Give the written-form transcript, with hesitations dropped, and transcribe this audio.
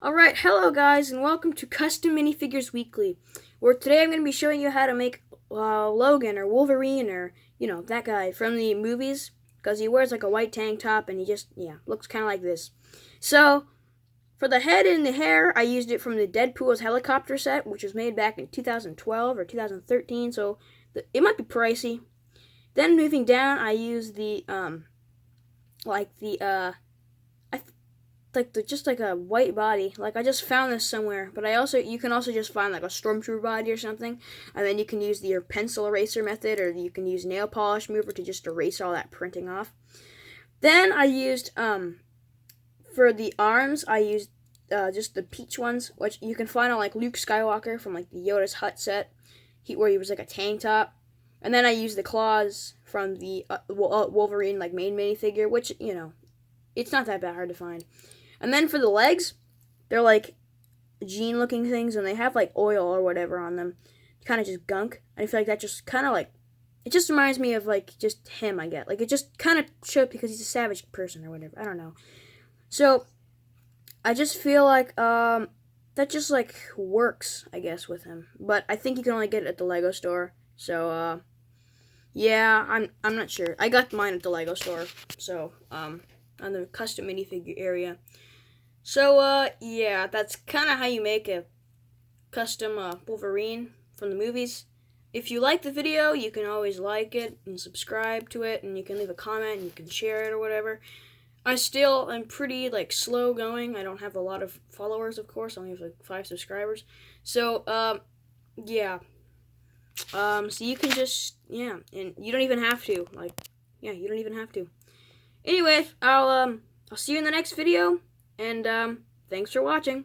Alright, hello guys, and welcome to Custom Minifigures Weekly, where today I'm going to be showing you how to make Logan, or Wolverine, or, that guy from the movies, because he wears like a white tank top, and he just, looks kind of like this. So, for the head and the hair, I used it from the Deadpool's helicopter set, which was made back in 2012 or 2013, so it might be pricey. Then moving down, I used just like a white body. Like I just found this somewhere, but you can also just find like a stormtrooper body or something, and then you can use your pencil eraser method, or you can use nail polish mover to just erase all that printing off. Then I used for the arms, I used just the peach ones, which you can find on like Luke Skywalker from like the Yoda's Hut set, where he was like a tank top. And then I used the claws from the Wolverine like main minifigure, which it's not that bad hard to find. And then for the legs, they're like jean looking things, and they have like oil or whatever on them. Kind of just gunk. And I feel like that just kind of like, it just reminds me of like just him, I get. Like it just kind of shows because he's a savage person or whatever. I don't know. So I just feel like that just like works, I guess, with him. But I think you can only get it at the Lego store. So yeah, I'm not sure. I got mine at the Lego store. So on the custom minifigure area. So, yeah, that's kind of how you make a custom Wolverine from the movies. If you like the video, you can always like it and subscribe to it, and you can leave a comment, and you can share it or whatever. I'm pretty, like, slow going. I don't have a lot of followers, of course. I only have, like, 5 subscribers. So, yeah. So you can just, and you don't even have to. You don't even have to. Anyway, I'll see you in the next video. And thanks for watching.